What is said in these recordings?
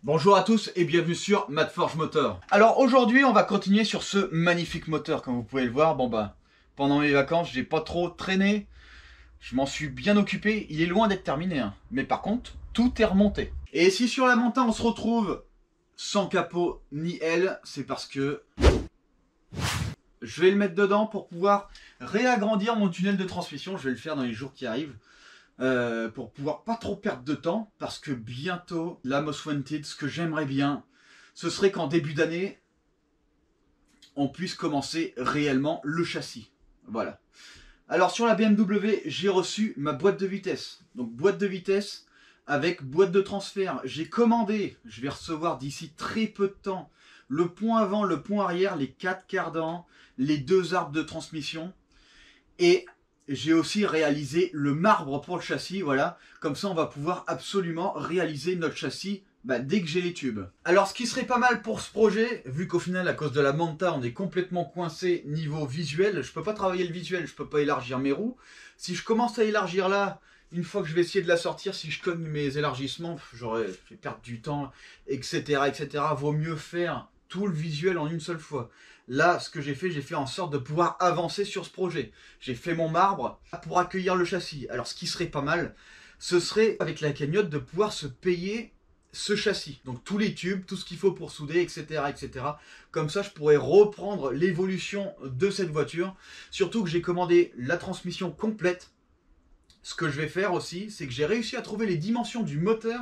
Bonjour à tous et bienvenue sur Madforge Motor. Alors aujourd'hui on va continuer sur ce magnifique moteur. Comme vous pouvez le voir, pendant mes vacances j'ai pas trop traîné. Je m'en suis bien occupé, il est loin d'être terminé hein. Mais par contre tout est remonté. Et si sur la montagne on se retrouve sans capot ni aile, c'est parce que je vais le mettre dedans pour pouvoir réagrandir mon tunnel de transmission. Je vais le faire dans les jours qui arrivent. Pour pouvoir pas trop perdre de temps, parce que bientôt la Most Wanted, ce que j'aimerais bien, ce serait qu'en début d'année on puisse commencer réellement le châssis. Voilà. Alors sur la BMW, j'ai reçu ma boîte de vitesse. Donc boîte de vitesse avec boîte de transfert. J'ai commandé, je vais recevoir d'ici très peu de temps, le pont avant, le pont arrière, les 4 cardans, les 2 arbres de transmission. Et j'ai aussi réalisé le marbre pour le châssis, voilà. Comme ça, on va pouvoir absolument réaliser notre châssis dès que j'ai les tubes. Alors, ce qui serait pas mal pour ce projet, vu qu'au final, à cause de la Manta, on est complètement coincé niveau visuel. Je peux pas travailler le visuel, je peux pas élargir mes roues. Si je commence à élargir là, une fois que je vais essayer de la sortir, si je cogne mes élargissements, j'aurais fait perdre du temps, etc., etc. Vaut mieux faire tout le visuel en une seule fois. Là, ce que j'ai fait en sorte de pouvoir avancer sur ce projet. J'ai fait mon marbre pour accueillir le châssis. Alors, ce qui serait pas mal, ce serait, avec la cagnotte, de pouvoir se payer ce châssis. Donc, tous les tubes, tout ce qu'il faut pour souder, etc., etc. Comme ça, je pourrais reprendre l'évolution de cette voiture. Surtout que j'ai commandé la transmission complète. Ce que je vais faire aussi, c'est que j'ai réussi à trouver les dimensions du moteur.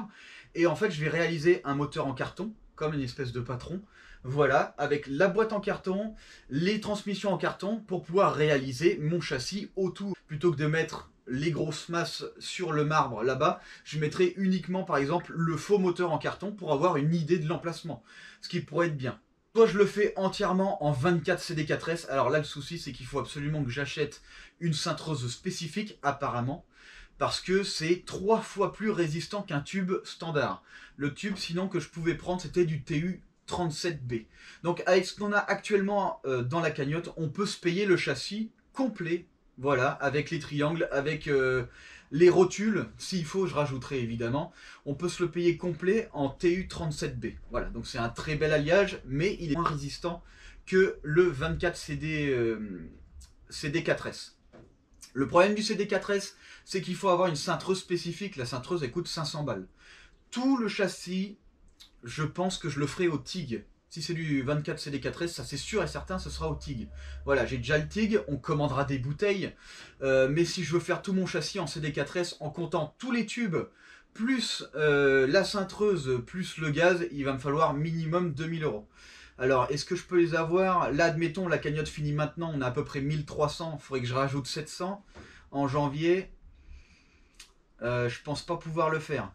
Et en fait, je vais réaliser un moteur en carton, comme une espèce de patron. Voilà, avec la boîte en carton, les transmissions en carton, pour pouvoir réaliser mon châssis autour. Plutôt que de mettre les grosses masses sur le marbre là-bas, je mettrai uniquement par exemple le faux moteur en carton pour avoir une idée de l'emplacement. Ce qui pourrait être bien. Soit je le fais entièrement en 24 CD4S. Alors là, le souci, c'est qu'il faut absolument que j'achète une cintreuse spécifique, apparemment. Parce que c'est 3 fois plus résistant qu'un tube standard. Le tube, sinon, que je pouvais prendre, c'était du TU 37B. Donc avec ce qu'on a actuellement dans la cagnotte, on peut se payer le châssis complet, voilà, avec les triangles, avec les rotules, s'il faut je rajouterai évidemment. On peut se le payer complet en TU 37B. Voilà, donc c'est un très bel alliage, mais il est moins résistant que le 24 CD4S. Le problème du CD4S, c'est qu'il faut avoir une cintreuse spécifique. La cintreuse, elle coûte 500 balles. Tout le châssis, je pense que je le ferai au TIG. Si c'est du 24 CD4S, ça c'est sûr et certain, ce sera au TIG. Voilà, j'ai déjà le TIG, on commandera des bouteilles. Mais si je veux faire tout mon châssis en CD4S, en comptant tous les tubes, plus la cintreuse, plus le gaz, il va me falloir minimum 2000 €. Alors, est-ce que je peux les avoir? Là, admettons, la cagnotte finit maintenant, on a à peu près 1300, il faudrait que je rajoute 700 en janvier. Je pense pas pouvoir le faire.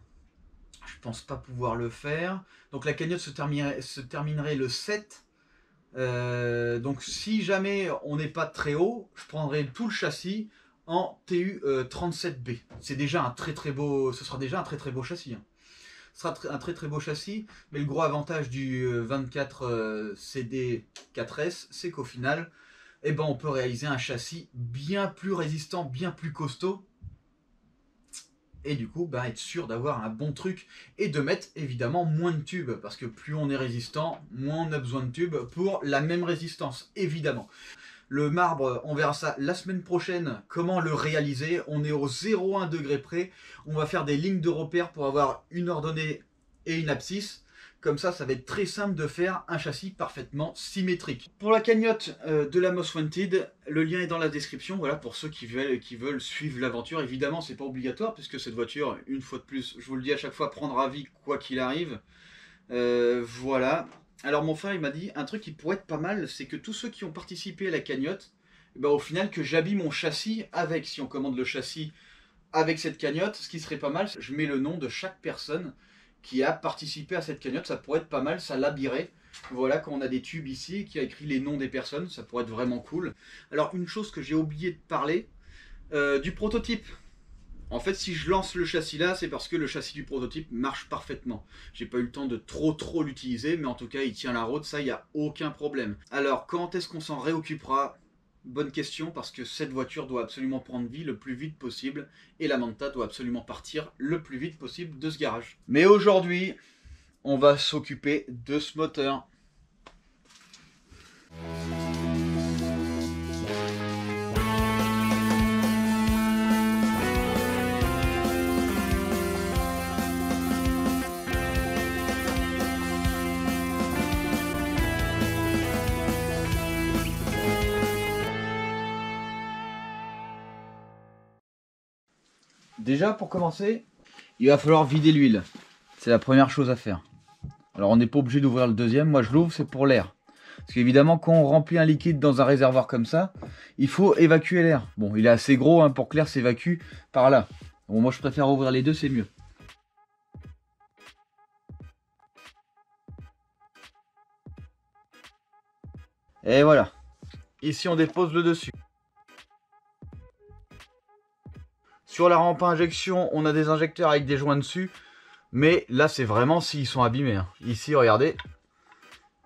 Donc la cagnotte se terminerait le 7. Donc si jamais on n'est pas très haut, je prendrai tout le châssis en TU 37B. C'est déjà un très beau, ce sera déjà un très beau châssis. Hein. Ce sera un très beau châssis, mais le gros avantage du 24 CD4S, c'est qu'au final, on peut réaliser un châssis bien plus résistant, bien plus costaud. Et du coup, être sûr d'avoir un bon truc et de mettre évidemment moins de tubes. Parce que plus on est résistant, moins on a besoin de tubes pour la même résistance, évidemment. Le marbre, on verra ça la semaine prochaine, comment le réaliser. On est au 0,1 degré près. On va faire des lignes de repère pour avoir une ordonnée et une abscisse. Comme ça, ça va être très simple de faire un châssis parfaitement symétrique. Pour la cagnotte de la Most Wanted, le lien est dans la description. Voilà, pour ceux qui veulent suivre l'aventure. Évidemment, c'est pas obligatoire, puisque cette voiture, une fois de plus, je vous le dis à chaque fois, prendra vie quoi qu'il arrive. Voilà. Alors mon frère, il m'a dit un truc qui pourrait être pas mal, c'est que tous ceux qui ont participé à la cagnotte, au final, que j'habille mon châssis avec, si on commande le châssis avec cette cagnotte, ce qui serait pas mal, je mets le nom de chaque personne qui a participé à cette cagnotte, ça pourrait être pas mal, ça l'habillerait. Voilà, quand on a des tubes ici, qui a écrit les noms des personnes, ça pourrait être vraiment cool. Alors une chose que j'ai oublié de parler, du prototype. En fait, si je lance le châssis là, c'est parce que le châssis du prototype marche parfaitement. J'ai pas eu le temps de trop l'utiliser, mais en tout cas, il tient la route, ça, il n'y a aucun problème. Alors, quand est-ce qu'on s'en réoccupera? Bonne question, parce que cette voiture doit absolument prendre vie le plus vite possible, et la Manta doit absolument partir le plus vite possible de ce garage. Mais aujourd'hui, on va s'occuper de ce moteur. Déjà, pour commencer, il va falloir vider l'huile. C'est la première chose à faire. Alors, on n'est pas obligé d'ouvrir le deuxième. Moi, je l'ouvre, c'est pour l'air. Parce qu'évidemment, quand on remplit un liquide dans un réservoir comme ça, il faut évacuer l'air. Bon, il est assez gros hein, pour que l'air s'évacue par là. Bon, moi, je préfère ouvrir les deux, c'est mieux. Et voilà. Ici, on dépose le dessus. Sur la rampe à injection, on a des injecteurs avec des joints dessus. Mais là, c'est vraiment s'ils sont abîmés. Hein. Ici, regardez.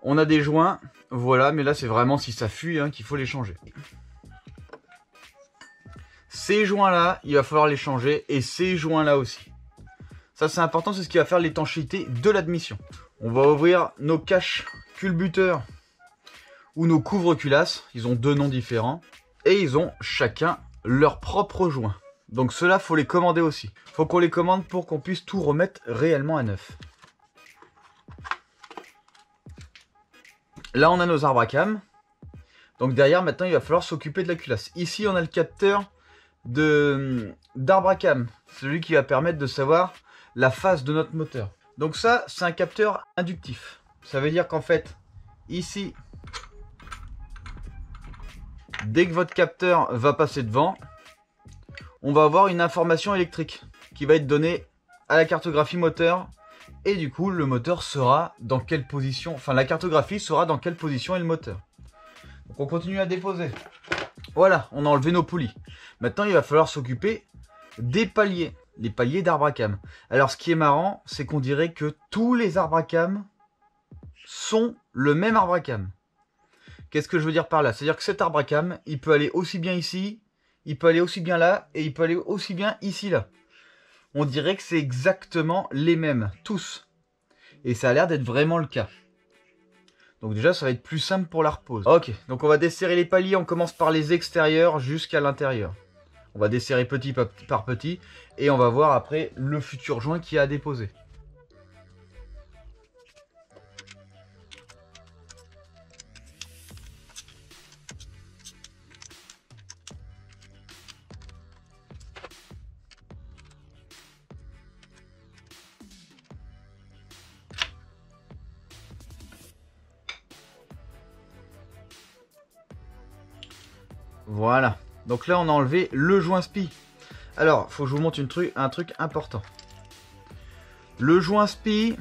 On a des joints. Voilà, mais là, c'est vraiment si ça fuit hein, qu'il faut les changer. Ces joints-là, il va falloir les changer. Et ces joints-là aussi. Ça, c'est important. C'est ce qui va faire l'étanchéité de l'admission. On va ouvrir nos caches culbuteurs ou nos couvre-culasses. Ils ont deux noms différents. Et ils ont chacun leur propre joint. Donc ceux-là, faut les commander aussi. Faut qu'on les commande pour qu'on puisse tout remettre réellement à neuf. Là, on a nos arbres à cam. Donc derrière, maintenant, il va falloir s'occuper de la culasse. Ici, on a le capteur d'arbre à cam. Celui qui va permettre de savoir la phase de notre moteur. Donc ça, c'est un capteur inductif. Ça veut dire qu'en fait, ici, dès que votre capteur va passer devant, on va avoir une information électrique qui va être donnée à la cartographie moteur. Et du coup, le moteur sera dans quelle position, enfin la cartographie sera dans quelle position est le moteur. Donc on continue à déposer. Voilà, on a enlevé nos poulies. Maintenant, il va falloir s'occuper des paliers, les paliers d'arbre à cam. Alors ce qui est marrant, c'est qu'on dirait que tous les arbres à cam sont le même arbre à cam. Qu'est-ce que je veux dire par là? C'est-à-dire que cet arbre à cam, il peut aller aussi bien ici, il peut aller aussi bien là, et il peut aller aussi bien ici, là. On dirait que c'est exactement les mêmes, tous. Et ça a l'air d'être vraiment le cas. Donc déjà, ça va être plus simple pour la repose. Ok, donc on va desserrer les paliers, on commence par les extérieurs jusqu'à l'intérieur. On va desserrer petit par petit, et on va voir après le futur joint qu'il y a à déposer. Voilà, donc là on a enlevé le joint SPI. Alors, faut que je vous montre un truc important. Le joint SPI,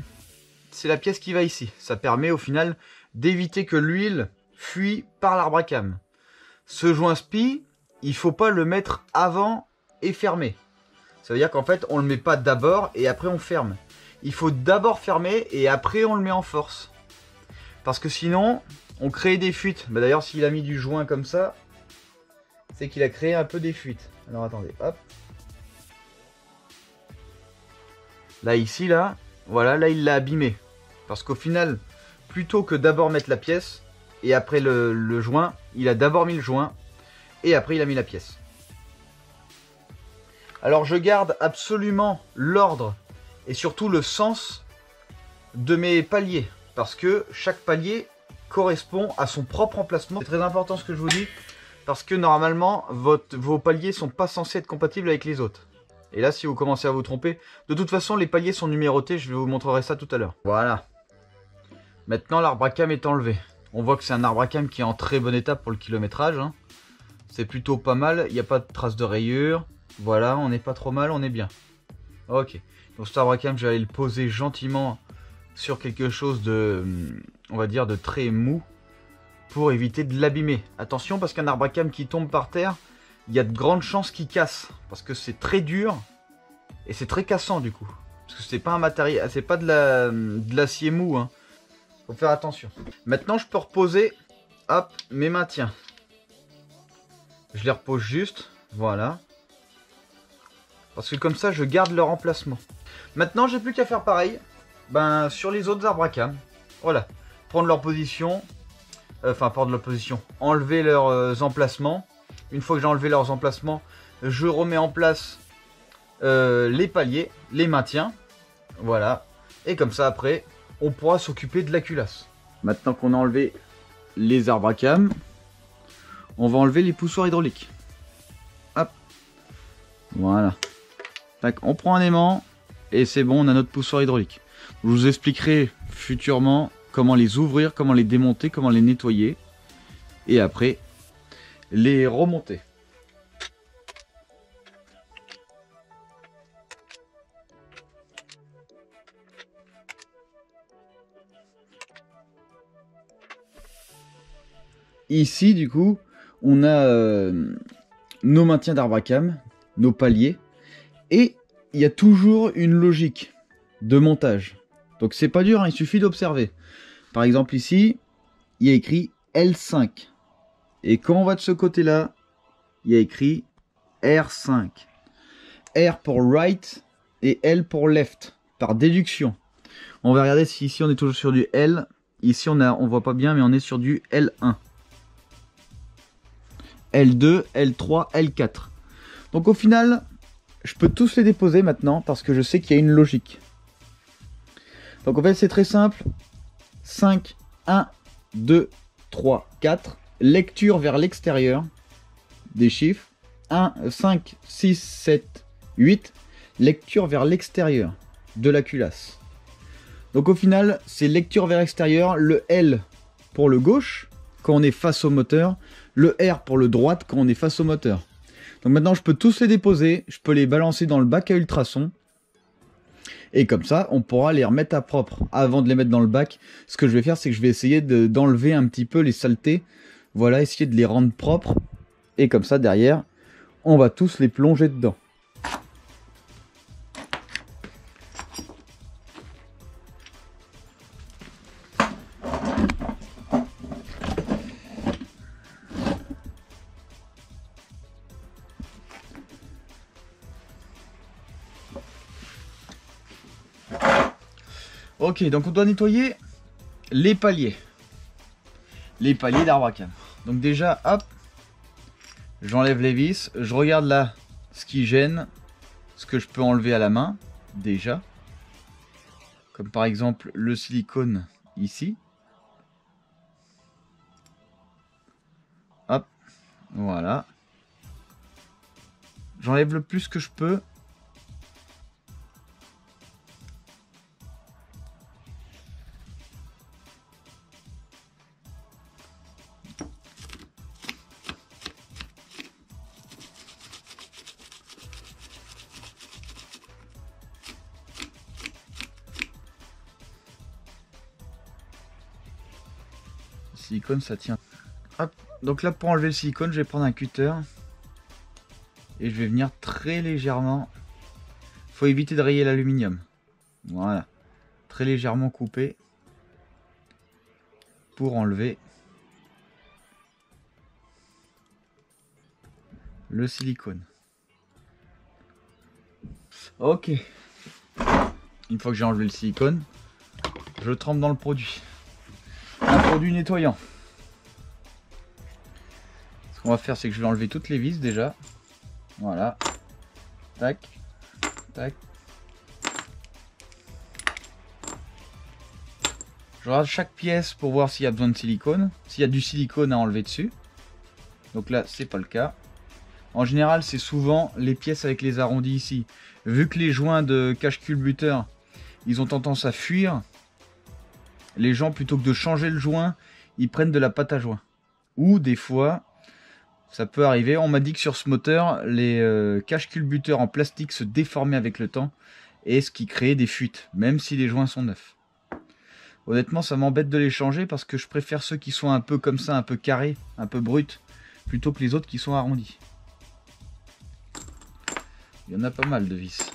c'est la pièce qui va ici. Ça permet au final d'éviter que l'huile fuit par l'arbre à cam. Ce joint SPI, il faut pas le mettre avant et fermer. Ça veut dire qu'en fait, on le met pas d'abord et après on ferme. Il faut d'abord fermer et après on le met en force. Parce que sinon, on crée des fuites. Bah, d'ailleurs, s'il a mis du joint comme ça, c'est qu'il a créé un peu des fuites. Alors attendez, hop. Là, ici, là, voilà, là, il l'a abîmé. Parce qu'au final, plutôt que d'abord mettre la pièce et après le joint, il a d'abord mis le joint et après il a mis la pièce. Alors je garde absolument l'ordre et surtout le sens de mes paliers. Parce que chaque palier correspond à son propre emplacement. C'est très important ce que je vous dis. Parce que normalement, vos paliers sont pas censés être compatibles avec les autres. Et là, si vous commencez à vous tromper, de toute façon, les paliers sont numérotés. Je vous montrerai ça tout à l'heure. Voilà. Maintenant, l'arbre à cam est enlevé. On voit que c'est un arbre à cam qui est en très bon état pour le kilométrage. Hein. C'est plutôt pas mal. Il n'y a pas de traces de rayures. Voilà, on n'est pas trop mal, on est bien. Ok. Donc cet arbre à cam, je vais aller le poser gentiment sur quelque chose de, on va dire, de très mou. Pour éviter de l'abîmer. Attention, parce qu'un arbre à cam qui tombe par terre, il y a de grandes chances qu'il casse. Parce que c'est très dur et c'est très cassant du coup. Parce que c'est pas un matériel, c'est pas de l'acier mou. Hein. Faut faire attention. Maintenant, je peux reposer, hop, mes maintiens. Je les repose juste, voilà. Parce que comme ça, je garde leur emplacement. Maintenant, j'ai plus qu'à faire pareil. sur les autres arbres à cam. Voilà, prendre leur position, enlever leurs emplacements. Une fois que j'ai enlevé leurs emplacements, je remets en place les paliers, les maintiens. Voilà, et comme ça après, on pourra s'occuper de la culasse. Maintenant qu'on a enlevé les arbres à cam, on va enlever les poussoirs hydrauliques. Hop, voilà. Tac, on prend un aimant et c'est bon, on a notre poussoir hydraulique. Je vous expliquerai futurement comment les ouvrir, comment les démonter, comment les nettoyer et après les remonter. Ici du coup on a nos maintiens d'arbre à cam, nos paliers, et il y a toujours une logique de montage. Donc c'est pas dur, hein, il suffit d'observer. Par exemple ici, il y a écrit L5. Et quand on va de ce côté-là, il y a écrit R5. R pour right et L pour left, par déduction. On va regarder si ici on est toujours sur du L. Ici on voit pas bien, mais on est sur du L1. L2, L3, L4. Donc au final, je peux tous les déposer maintenant parce que je sais qu'il y a une logique. Donc en fait c'est très simple. 5, 1, 2, 3, 4. Lecture vers l'extérieur des chiffres. 1, 5, 6, 7, 8. Lecture vers l'extérieur de la culasse. Donc au final, c'est lecture vers l'extérieur. Le L pour le gauche quand on est face au moteur. Le R pour le droite quand on est face au moteur. Donc maintenant, je peux tous les déposer. Je peux les balancer dans le bac à ultrasons. Et comme ça, on pourra les remettre à propre. Avant de les mettre dans le bac, ce que je vais faire, c'est que je vais essayer d'enlever un petit peu les saletés. Voilà, essayer de les rendre propres. Et comme ça, derrière, on va tous les plonger dedans. Ok, donc on doit nettoyer les paliers. Les paliers d'arbre à cam. Donc déjà, hop, j'enlève les vis. Je regarde là ce qui gêne, ce que je peux enlever à la main, déjà. Comme par exemple le silicone ici. Hop, voilà. J'enlève le plus que je peux. Silicone, ça tient. Hop. Donc là, pour enlever le silicone, je vais prendre un cutter et je vais venir très légèrement. Faut éviter de rayer l'aluminium. Voilà, très légèrement couper pour enlever le silicone. Ok. Une fois que j'ai enlevé le silicone, je trempe dans le produit. Un produit nettoyant. Ce qu'on va faire, c'est que je vais enlever toutes les vis déjà. Voilà. Tac. Tac. Je regarde chaque pièce pour voir s'il y a besoin de silicone. S'il y a du silicone à enlever dessus. Donc là, c'est pas le cas. En général, c'est souvent les pièces avec les arrondis ici. Vu que les joints de cache-culbuteur, ils ont tendance à fuir. Les gens, plutôt que de changer le joint, ils prennent de la pâte à joint. Ou des fois, ça peut arriver. On m'a dit que sur ce moteur, les cache-culbuteurs en plastique se déformaient avec le temps. Et ce qui créait des fuites, même si les joints sont neufs. Honnêtement, ça m'embête de les changer parce que je préfère ceux qui sont un peu comme ça, un peu carrés, un peu bruts, plutôt que les autres qui sont arrondis. Il y en a pas mal de vis.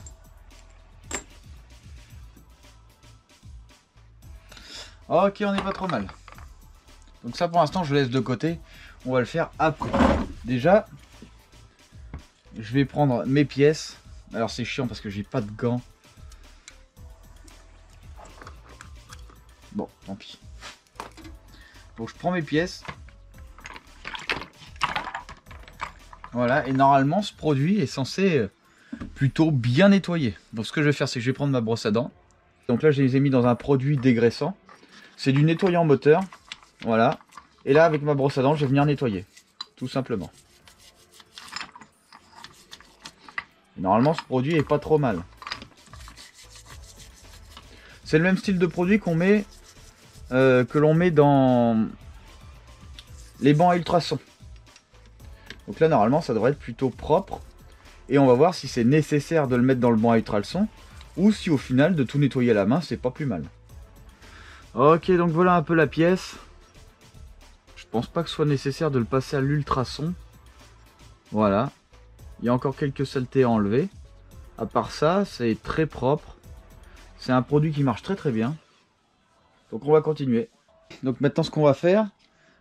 Ok, on n'est pas trop mal. Donc ça pour l'instant je laisse de côté. On va le faire après. Déjà, je vais prendre mes pièces. Alors c'est chiant parce que j'ai pas de gants. Bon, tant pis. Donc je prends mes pièces. Voilà, et normalement ce produit est censé plutôt bien nettoyer. Donc ce que je vais faire, c'est que je vais prendre ma brosse à dents. Donc là je les ai mis dans un produit dégraissant. C'est du nettoyant moteur. Voilà. Et là avec ma brosse à dents, je vais venir nettoyer. Tout simplement. Et normalement ce produit est pas trop mal. C'est le même style de produit qu'on met, que l'on met dans les bancs à ultrasons. Donc là normalement ça devrait être plutôt propre. Et on va voir si c'est nécessaire de le mettre dans le banc à ultrasons ou si au final de tout nettoyer à la main c'est pas plus mal. Ok, donc voilà un peu la pièce. Je pense pas que ce soit nécessaire de le passer à l'ultrason. Voilà. Il y a encore quelques saletés à enlever. À part ça, c'est très propre. C'est un produit qui marche très très bien. Donc on va continuer. Donc maintenant ce qu'on va faire.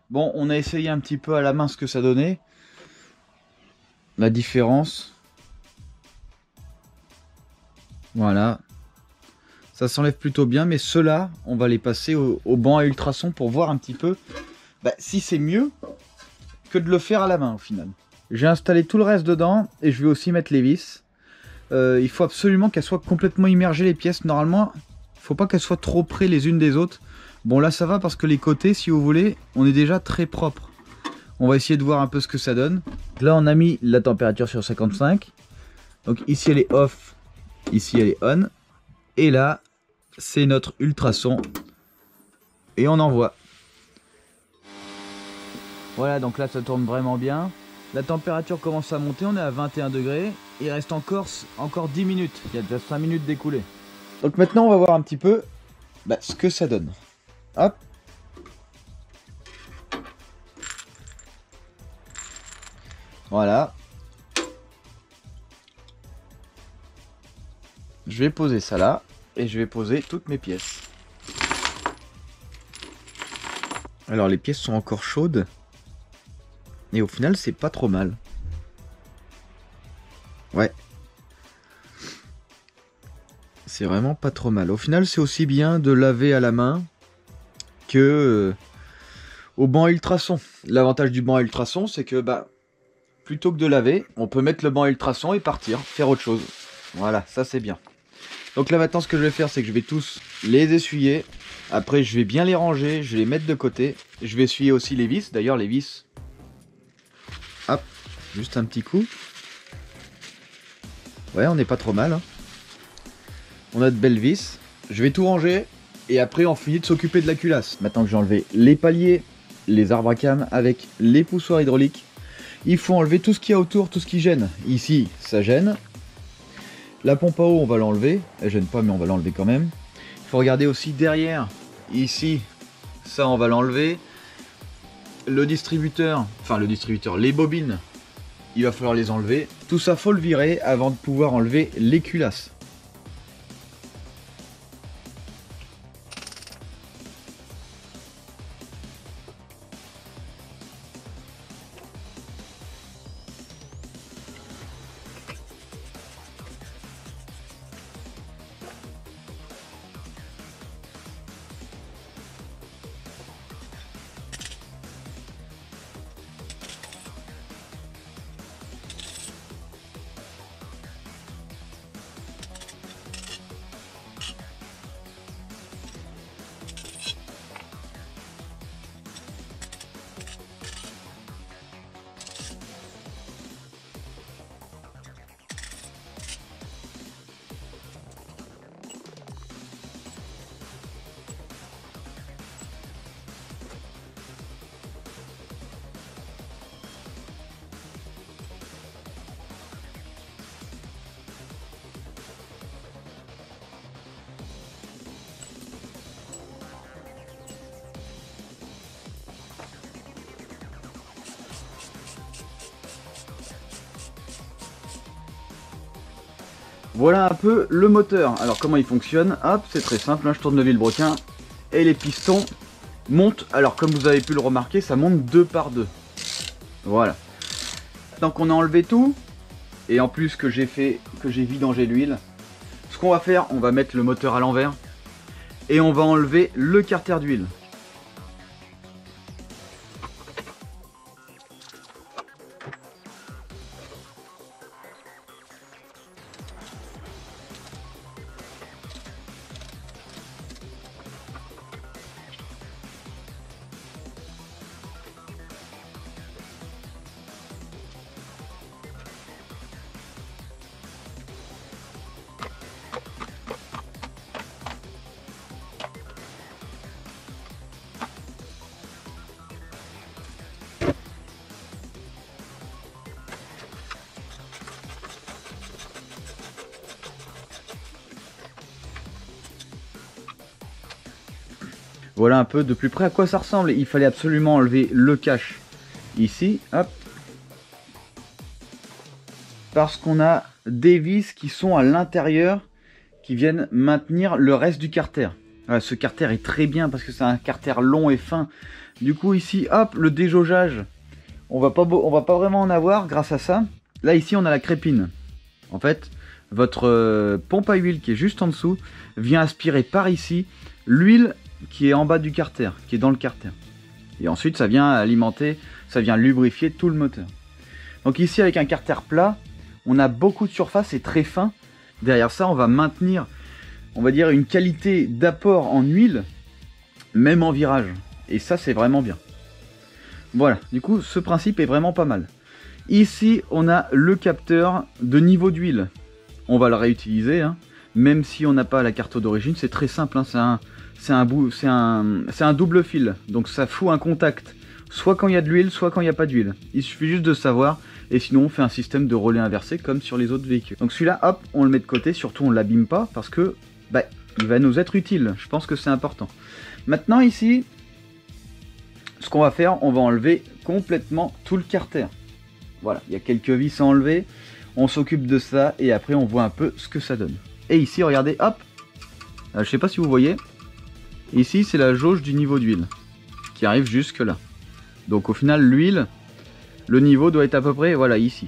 Bon, on a essayé un petit peu à la main ce que ça donnait. La différence. Voilà. Ça s'enlève plutôt bien, mais ceux-là, on va les passer au banc à ultrasons pour voir un petit peu si c'est mieux que de le faire à la main au final. J'ai installé tout le reste dedans et je vais aussi mettre les vis. Il faut absolument qu'elles soient complètement immergées les pièces. Normalement, il ne faut pas qu'elles soient trop près les unes des autres. Bon là ça va parce que les côtés, si vous voulez, on est déjà très propre. On va essayer de voir un peu ce que ça donne. Là on a mis la température sur 55. Donc ici elle est off, ici elle est on. Et là, c'est notre ultrason. Et on envoie. Voilà, donc là, ça tourne vraiment bien. La température commence à monter, on est à 21 degrés. Il reste encore 10 minutes. Il y a déjà 5 minutes d'écoulé. Donc maintenant, on va voir un petit peu ce que ça donne. Hop. Voilà. Je vais poser ça là et je vais poser toutes mes pièces. Alors les pièces sont encore chaudes et au final c'est pas trop mal. Ouais. C'est vraiment pas trop mal. Au final c'est aussi bien de laver à la main que au banc à ultrasons. L'avantage du banc à ultrasons c'est que plutôt que de laver, on peut mettre le banc à ultrasons et partir, faire autre chose. Voilà, ça c'est bien. Donc là maintenant ce que je vais faire c'est que je vais tous les essuyer. Après je vais bien les ranger, je vais les mettre de côté. Je vais essuyer aussi les vis. D'ailleurs les vis, hop, juste un petit coup. Ouais, on n'est pas trop mal. Hein. On a de belles vis. Je vais tout ranger et après on finit de s'occuper de la culasse. Maintenant que j'ai enlevé les paliers, les arbres à cames avec les poussoirs hydrauliques, il faut enlever tout ce qu'il y a autour, tout ce qui gêne. Ici ça gêne. La pompe à eau, on va l'enlever. Elle gêne pas, mais on va l'enlever quand même. Il faut regarder aussi derrière. Ici, ça, on va l'enlever. Le distributeur, les bobines, il va falloir les enlever. Tout ça, faut le virer avant de pouvoir enlever les culasses. Voilà un peu le moteur. Alors comment il fonctionne? Hop, c'est très simple, hein, je tourne le vilebrequin et les pistons montent. Alors comme vous avez pu le remarquer, ça monte 2 par 2. Voilà. Tant qu'on a enlevé tout, et en plus que j'ai vidangé l'huile, ce qu'on va faire, on va mettre le moteur à l'envers. Et on va enlever le carter d'huile. Voilà un peu de plus près à quoi ça ressemble. Il fallait absolument enlever le cache ici, hop. Parce qu'on a des vis qui sont à l'intérieur, qui viennent maintenir le reste du carter. Voilà, ce carter est très bien parce que c'est un carter long et fin. Du coup ici, hop, le déjaugeage, on va pas vraiment en avoir grâce à ça. Là ici on a la crépine. En fait, votre pompe à huile qui est juste en dessous vient aspirer par ici l'huile qui est en bas du carter, qui est dans le carter. Et ensuite ça vient alimenter, ça vient lubrifier tout le moteur. Donc ici avec un carter plat, on a beaucoup de surface et très fin. Derrière ça on va maintenir, on va dire, une qualité d'apport en huile, même en virage. Et ça c'est vraiment bien. Voilà, du coup ce principe est vraiment pas mal. Ici on a le capteur de niveau d'huile. On va le réutiliser, hein. Même si on n'a pas la carte d'origine, c'est très simple, hein. C'est un double fil, donc ça fout un contact, soit quand il y a de l'huile, soit quand il n'y a pas d'huile. Il suffit juste de savoir, et sinon on fait un système de relais inversé comme sur les autres véhicules. Donc celui-là, hop, on le met de côté, surtout on ne l'abîme pas, parce que bah, il va nous être utile, je pense que c'est important. Maintenant ici, ce qu'on va faire, on va enlever complètement tout le carter. Voilà, il y a quelques vis à enlever, on s'occupe de ça, et après on voit un peu ce que ça donne. Et ici, regardez, hop, je sais pas si vous voyez, ici c'est la jauge du niveau d'huile qui arrive jusque là. Donc au final l'huile, le niveau doit être à peu près, voilà, ici.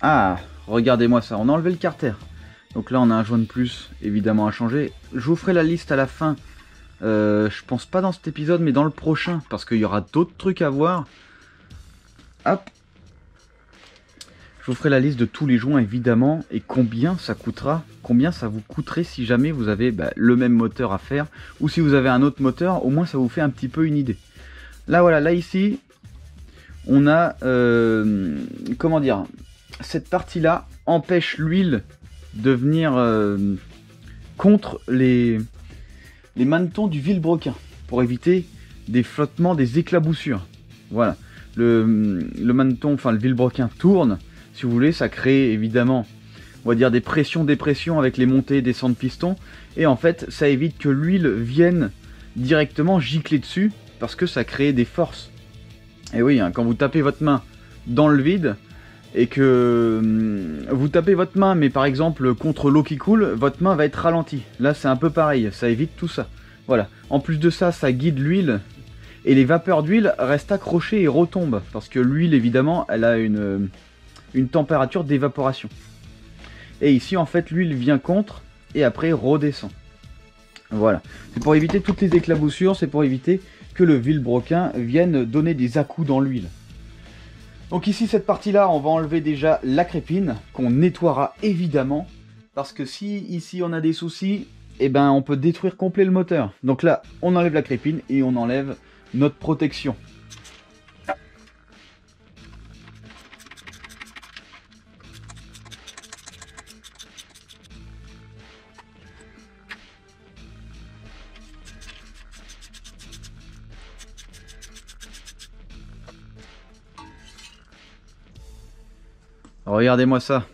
Ah, regardez-moi ça, on a enlevé le carter. Donc là on a un joint de plus évidemment à changer. Je vous ferai la liste à la fin. Je pense pas dans cet épisode mais dans le prochain, parce qu'il y aura d'autres trucs à voir. Hop. Je vous ferai la liste de tous les joints évidemment, et combien ça coûtera, combien ça vous coûterait si jamais vous avez le même moteur à faire, ou si vous avez un autre moteur, au moins ça vous fait un petit peu une idée. Là voilà, là ici on a comment dire, cette partie là empêche l'huile de venir contre les manetons du vilebrequin, pour éviter des flottements, des éclaboussures. Voilà, le maneton, enfin le vilebrequin tourne, si vous voulez, ça crée évidemment, on va dire, des pressions-dépressions avec les montées et descentes de piston, et en fait ça évite que l'huile vienne directement gicler dessus, parce que ça crée des forces. Et oui, hein, quand vous tapez votre main dans le vide, et que vous tapez votre main, mais par exemple contre l'eau qui coule, votre main va être ralentie. Là c'est un peu pareil, ça évite tout ça. Voilà. En plus de ça, ça guide l'huile, et les vapeurs d'huile restent accrochées et retombent, parce que l'huile évidemment, elle a une température d'évaporation. Et ici en fait l'huile vient contre, et après redescend. Voilà. C'est pour éviter toutes les éclaboussures, c'est pour éviter que le vilebrequin vienne donner des à-coups dans l'huile. Donc ici, cette partie-là, on va enlever déjà la crépine, qu'on nettoiera évidemment, parce que si ici on a des soucis, eh ben on peut détruire complet le moteur. Donc là, on enlève la crépine et on enlève notre protection. Regardez-moi ça.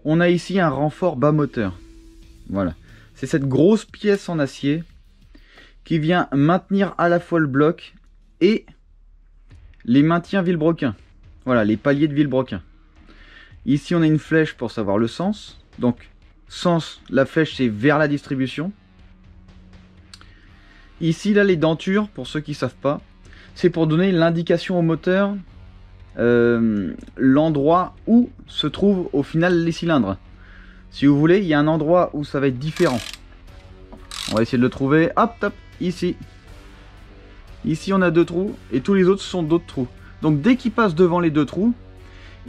On a ici un renfort bas moteur. Voilà. C'est cette grosse pièce en acier qui vient maintenir à la fois le bloc et les maintiens vilebrequin. Voilà, les paliers de vilebrequin. Ici, on a une flèche pour savoir le sens. Donc, sens, la flèche, c'est vers la distribution. Ici, là, les dentures, pour ceux qui ne savent pas, c'est pour donner l'indication au moteur, l'endroit où se trouvent au final les cylindres. Si vous voulez, il y a un endroit où ça va être différent. On va essayer de le trouver. Hop, hop, ici. Ici, on a 2 trous et tous les autres sont d'autres trous. Donc, dès qu'il passe devant les 2 trous,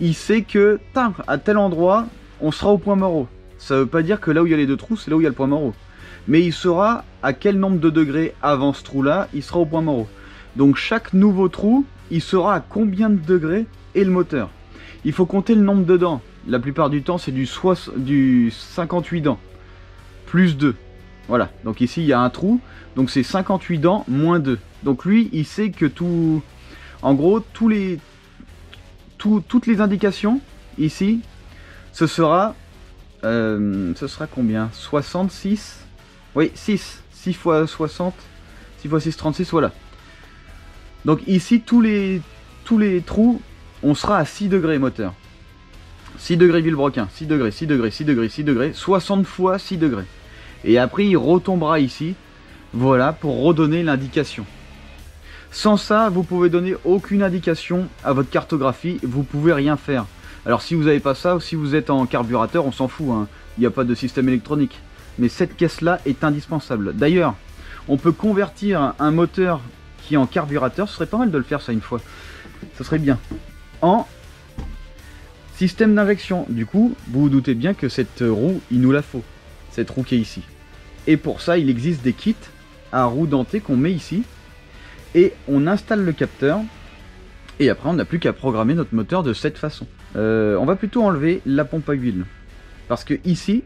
il sait que, à tel endroit, on sera au point mort. Ça ne veut pas dire que là où il y a les 2 trous, c'est là où il y a le point mort. Mais il saura à quel nombre de degrés avant ce trou-là, il sera au point mort. Donc, chaque nouveau trou, il saura à combien de degrés est le moteur. Il faut compter le nombre de dents. La plupart du temps, c'est du 58 dents. Plus 2. Voilà. Donc ici, il y a un trou. Donc c'est 58 dents moins 2. Donc lui, il sait que tout... En gros, toutes les indications, ici, ce sera combien? 66? Oui, 6. 6 fois 60. 6 fois 6, 36, voilà. Donc ici, tous les trous, on sera à 6 degrés moteur. 6 degrés vilebrequin, 6 degrés, 6 degrés, 6 degrés, 6 degrés, 60 fois 6 degrés. Et après, il retombera ici, voilà, pour redonner l'indication. Sans ça, vous pouvez donner aucune indication à votre cartographie, vous pouvez rien faire. Alors si vous n'avez pas ça, ou si vous êtes en carburateur, on s'en fout, hein. Il n'y a pas de système électronique. Mais cette caisse-là est indispensable. D'ailleurs, on peut convertir un moteur qui est en carburateur, ce serait pas mal de le faire ça une fois. Ça serait bien. En système d'injection. Du coup, vous vous doutez bien que cette roue, il nous la faut. Cette roue qui est ici. Et pour ça, il existe des kits à roues dentées qu'on met ici. Et on installe le capteur. Et après, on n'a plus qu'à programmer notre moteur de cette façon. On va plutôt enlever la pompe à huile. Parce que ici,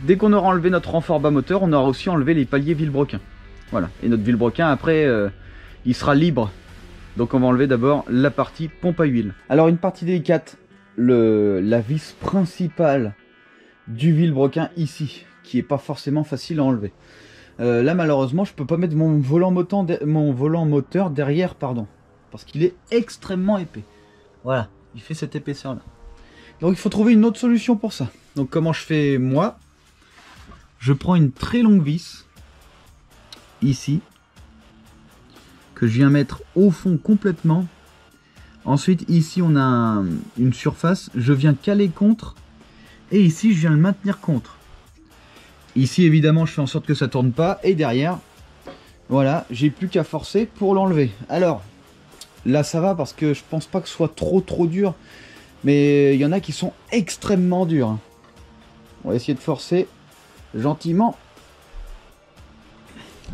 dès qu'on aura enlevé notre renfort bas moteur, on aura aussi enlevé les paliers vilebrequin. Voilà. Et notre vilebrequin, après, il sera libre. Donc on va enlever d'abord la partie pompe à huile. Alors une partie délicate, la vis principale du vilebrequin ici, qui est pas forcément facile à enlever. Là malheureusement je peux pas mettre mon volant moteur derrière, pardon, parce qu'il est extrêmement épais. Voilà, il fait cette épaisseur là. Donc il faut trouver une autre solution pour ça. Donc comment je fais moi? Je prends une très longue vis, ici, que je viens mettre au fond complètement. Ensuite ici on a une surface, je viens caler contre et ici je viens le maintenir contre. Ici évidemment je fais en sorte que ça tourne pas et derrière voilà, j'ai plus qu'à forcer pour l'enlever. Alors là ça va parce que je pense pas que ce soit trop dur, mais il y en a qui sont extrêmement durs. On va essayer de forcer gentiment.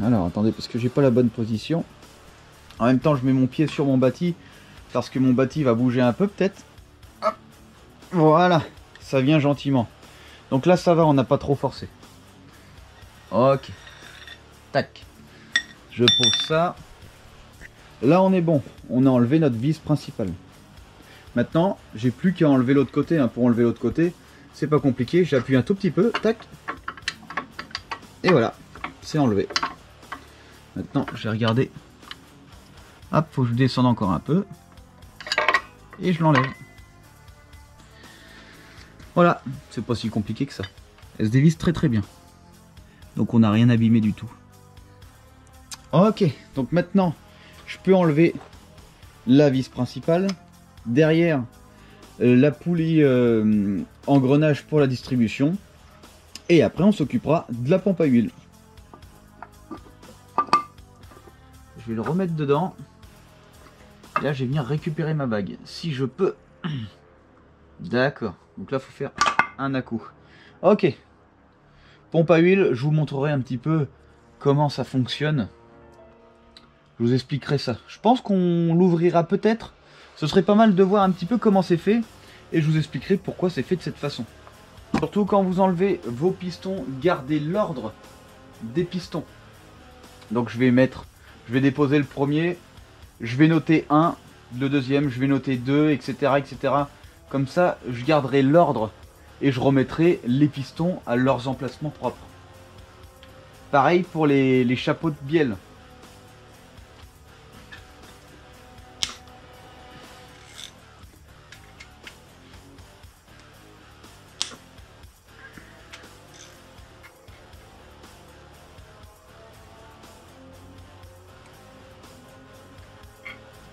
Alors attendez, parce que j'ai pas la bonne position. En même temps, je mets mon pied sur mon bâti parce que mon bâti va bouger un peu peut-être. Voilà, ça vient gentiment. Donc là, ça va, on n'a pas trop forcé. Ok. Tac. Je pose ça. Là, on est bon. On a enlevé notre vis principale. Maintenant, j'ai plus qu'à enlever l'autre côté. Hein. Pour enlever l'autre côté, c'est pas compliqué. J'appuie un tout petit peu. Tac. Et voilà, c'est enlevé. Maintenant, je vais regarder. Hop, faut que je descende encore un peu. Et je l'enlève. Voilà, c'est pas si compliqué que ça. Elle se dévisse très bien. Donc on n'a rien abîmé du tout. Ok, donc maintenant, je peux enlever la vis principale. Derrière, la poulie engrenage pour la distribution. Et après, on s'occupera de la pompe à huile. Je vais le remettre dedans. Là, je vais venir récupérer ma bague, si je peux. D'accord. Donc là, il faut faire un à-coup. Ok. Pompe à huile, je vous montrerai un petit peu comment ça fonctionne. Je vous expliquerai ça. Je pense qu'on l'ouvrira peut-être. Ce serait pas mal de voir un petit peu comment c'est fait. Et je vous expliquerai pourquoi c'est fait de cette façon. Surtout quand vous enlevez vos pistons, gardez l'ordre des pistons. Donc je vais déposer le premier. Je vais noter 1, le deuxième, je vais noter 2, etc., etc. Comme ça, je garderai l'ordre et je remettrai les pistons à leurs emplacements propres. Pareil pour les chapeaux de bielle.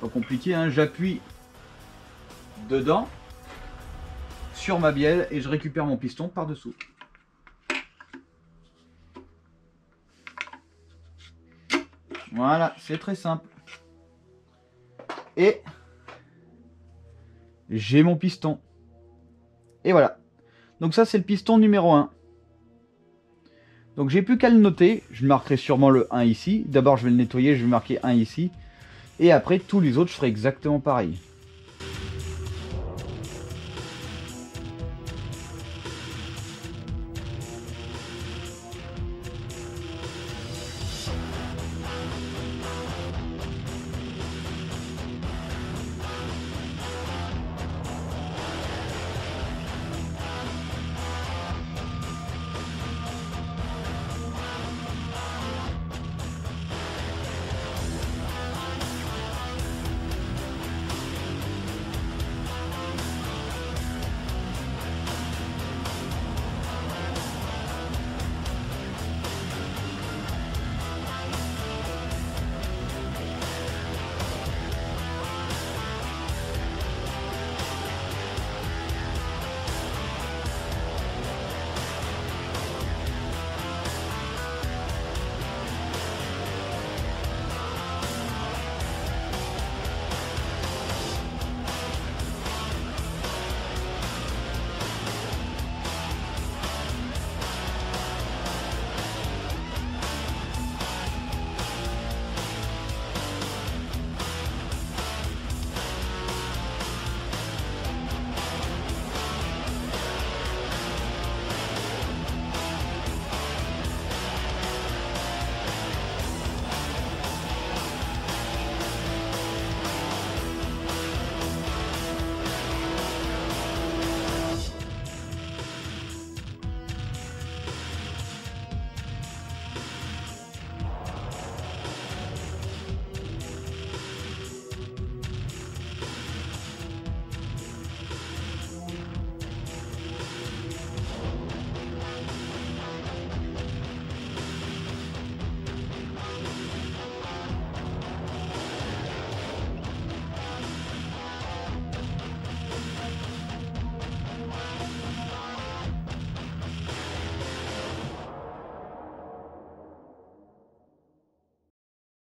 Pas compliqué, hein, j'appuie dedans sur ma bielle et je récupère mon piston par dessous. Voilà, c'est très simple. Et j'ai mon piston. Et voilà. Donc ça c'est le piston numéro 1. Donc j'ai plus qu'à le noter. Je marquerai sûrement le 1 ici. D'abord je vais le nettoyer, je vais marquer 1 ici. Et après tous les autres je ferai exactement pareil.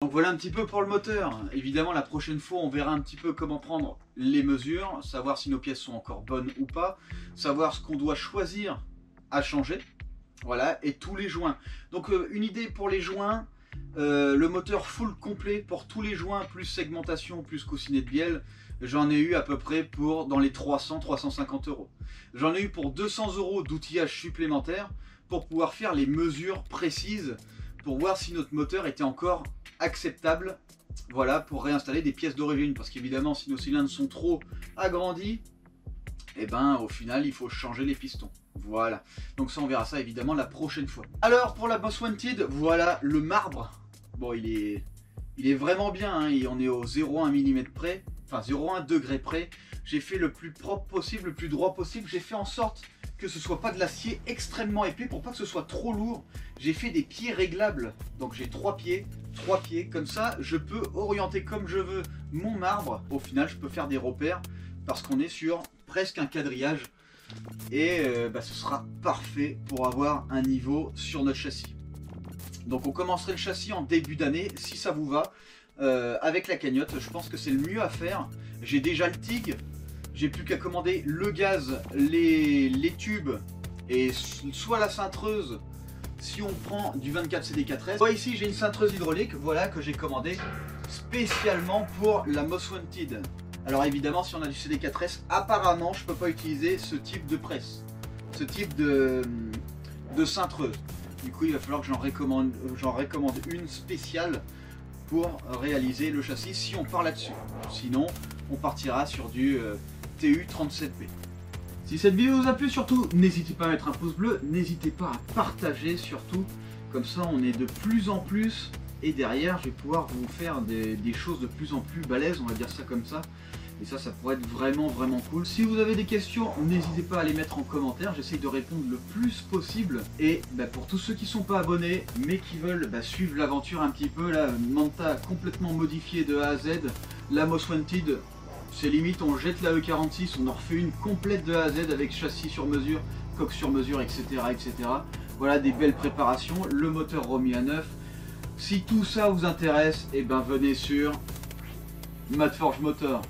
Donc voilà un petit peu pour le moteur. Évidemment la prochaine fois on verra un petit peu comment prendre les mesures, savoir si nos pièces sont encore bonnes ou pas, savoir ce qu'on doit choisir à changer, voilà, et tous les joints. Donc une idée pour les joints, le moteur full complet pour tous les joints, plus segmentation, plus coussinet de bielle, j'en ai eu à peu près pour dans les 300-350 €. J'en ai eu pour 200 € d'outillage supplémentaire pour pouvoir faire les mesures précises, pour voir si notre moteur était encore acceptable, voilà, pour réinstaller des pièces d'origine, parce qu'évidemment si nos cylindres sont trop agrandis, et ben au final il faut changer les pistons. Voilà, donc ça on verra ça évidemment la prochaine fois. Alors pour la Most Wanted, voilà le marbre. Bon il est vraiment bien, hein, et on est au 0,1 mm près, enfin 0,1 degré près. J'ai fait le plus propre possible, le plus droit possible. J'ai fait en sorte que ce soit pas de l'acier extrêmement épais pour pas que ce soit trop lourd. J'ai fait des pieds réglables, donc j'ai 3 pieds, comme ça je peux orienter comme je veux mon marbre. Au final je peux faire des repères parce qu'on est sur presque un quadrillage et ce sera parfait pour avoir un niveau sur notre châssis. Donc on commencerait le châssis en début d'année si ça vous va, avec la cagnotte. Je pense que c'est le mieux à faire. J'ai déjà le TIG, j'ai plus qu'à commander le gaz, les tubes et soit la cintreuse si on prend du 24 CD4S. Moi ici j'ai une cintreuse hydraulique, voilà, que j'ai commandée spécialement pour la Most Wanted. Alors évidemment si on a du CD4S, apparemment je peux pas utiliser ce type de presse, ce type de cintreuse. Du coup il va falloir que j'en recommande une spéciale pour réaliser le châssis si on part là-dessus. Sinon on partira sur du TU37B. Si cette vidéo vous a plu, surtout n'hésitez pas à mettre un pouce bleu, n'hésitez pas à partager surtout, Comme ça on est de plus en plus, et derrière je vais pouvoir vous faire des choses de plus en plus balèzes, on va dire ça comme ça. Et ça pourrait être vraiment cool. Si vous avez des questions, n'hésitez pas à les mettre en commentaire. J'essaye de répondre le plus possible. Et pour tous ceux qui ne sont pas abonnés, mais qui veulent suivre l'aventure un petit peu, là, Manta complètement modifié de A à Z. La Most Wanted, c'est limite, on jette la E46, on en refait une complète de A à Z avec châssis sur mesure, coque sur mesure, etc. etc. Voilà, des belles préparations. Le moteur remis à neuf. Si tout ça vous intéresse, et venez sur Madforge Motor.